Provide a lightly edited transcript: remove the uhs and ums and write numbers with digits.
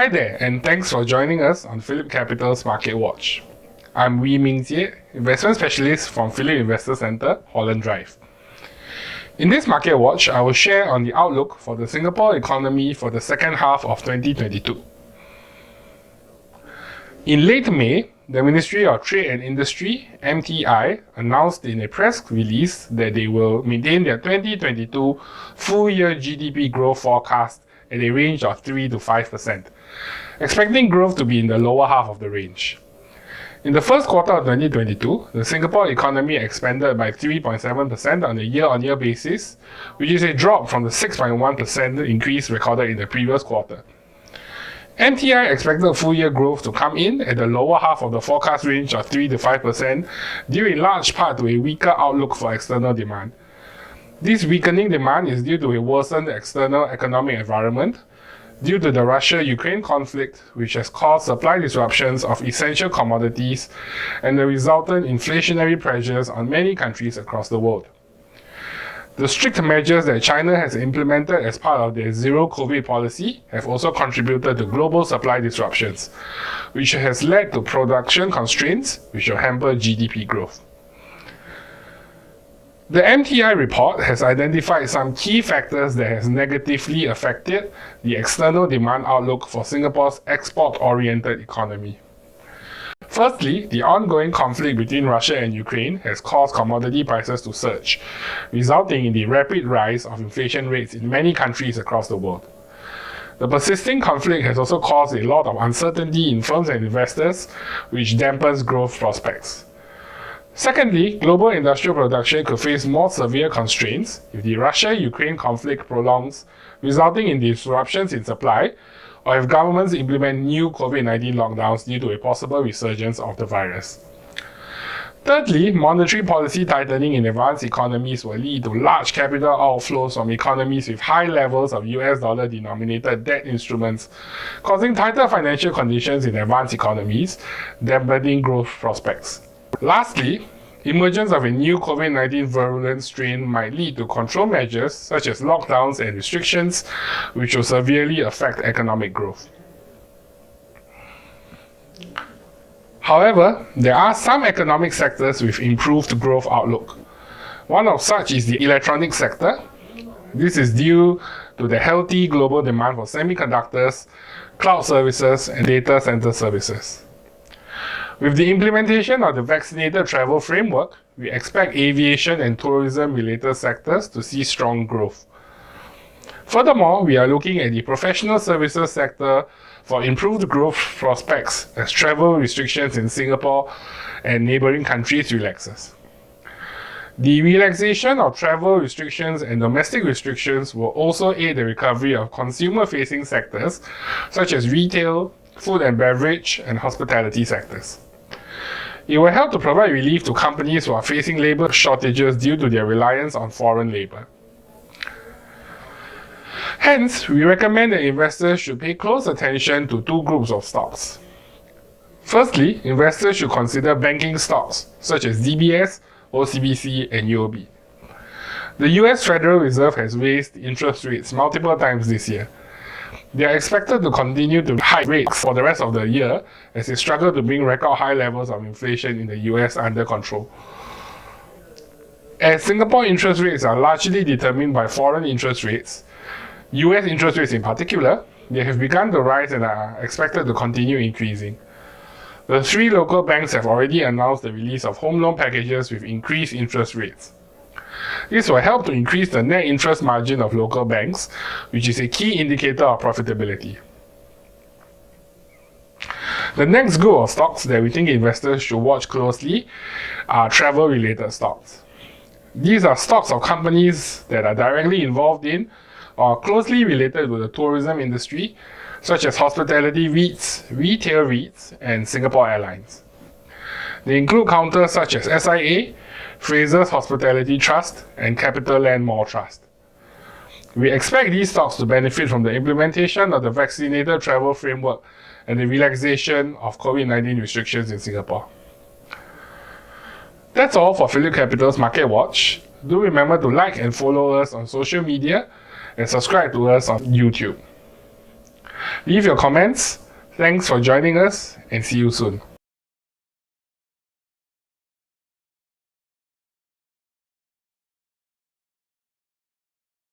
Hi there, and thanks for joining us on PhillipCapital's Market Watch. I'm Wee Ming Jie, investment specialist from Phillip Investor Centre, Holland Drive. In this Market Watch, I will share on the outlook for the Singapore economy for the second half of 2022. In late May, the Ministry of Trade and Industry, MTI, announced in a press release that they will maintain their 2022 full-year GDP growth forecast at a range of 3 to 5%, expecting growth to be in the lower half of the range. In the first quarter of 2022, the Singapore economy expanded by 3.7% on a year-on-year basis, which is a drop from the 6.1% increase recorded in the previous quarter. MTI expected full-year growth to come in at the lower half of the forecast range of 3 to 5%, due in large part to a weaker outlook for external demand. This weakening demand is due to a worsened external economic environment, due to the Russia-Ukraine conflict, which has caused supply disruptions of essential commodities and the resultant inflationary pressures on many countries across the world. The strict measures that China has implemented as part of their zero-COVID policy have also contributed to global supply disruptions, which has led to production constraints which will hamper GDP growth. The MTI report has identified some key factors that has negatively affected the external demand outlook for Singapore's export-oriented economy. Firstly, the ongoing conflict between Russia and Ukraine has caused commodity prices to surge, resulting in the rapid rise of inflation rates in many countries across the world. The persisting conflict has also caused a lot of uncertainty in firms and investors, which dampens growth prospects. Secondly, global industrial production could face more severe constraints if the Russia-Ukraine conflict prolongs, resulting in disruptions in supply, or if governments implement new COVID-19 lockdowns due to a possible resurgence of the virus. Thirdly, monetary policy tightening in advanced economies will lead to large capital outflows from economies with high levels of US dollar-denominated debt instruments, causing tighter financial conditions in advanced economies, dampening growth prospects. Lastly, emergence of a new COVID-19 virulent strain might lead to control measures such as lockdowns and restrictions, which will severely affect economic growth. However, there are some economic sectors with improved growth outlook. One of such is the electronics sector. This is due to the healthy global demand for semiconductors, cloud services, and data center services. With the implementation of the vaccinated travel framework, we expect aviation and tourism-related sectors to see strong growth. Furthermore, we are looking at the professional services sector for improved growth prospects as travel restrictions in Singapore and neighbouring countries relaxes. The relaxation of travel restrictions and domestic restrictions will also aid the recovery of consumer-facing sectors such as retail, food and beverage, and hospitality sectors. It will help to provide relief to companies who are facing labour shortages due to their reliance on foreign labour. Hence, we recommend that investors should pay close attention to two groups of stocks. Firstly, investors should consider banking stocks such as DBS, OCBC, and UOB. The US Federal Reserve has raised interest rates multiple times this year. They are expected to continue to hike rates for the rest of the year as they struggle to bring record high levels of inflation in the US under control. As Singapore interest rates are largely determined by foreign interest rates, US interest rates in particular, they have begun to rise and are expected to continue increasing. The three local banks have already announced the release of home loan packages with increased interest rates. This will help to increase the net interest margin of local banks, which is a key indicator of profitability. The next group of stocks that we think investors should watch closely are travel-related stocks. These are stocks of companies that are directly involved in or closely related to the tourism industry, such as hospitality REITs, retail REITs, and Singapore Airlines. They include counters such as SIA, Fraser's Hospitality Trust, and CapitaLand Mall Trust. We expect these stocks to benefit from the implementation of the vaccinated travel framework and the relaxation of COVID-19 restrictions in Singapore. That's all for PhillipCapital's Market Watch. Do remember to like and follow us on social media and subscribe to us on YouTube. Leave your comments. Thanks for joining us and see you soon.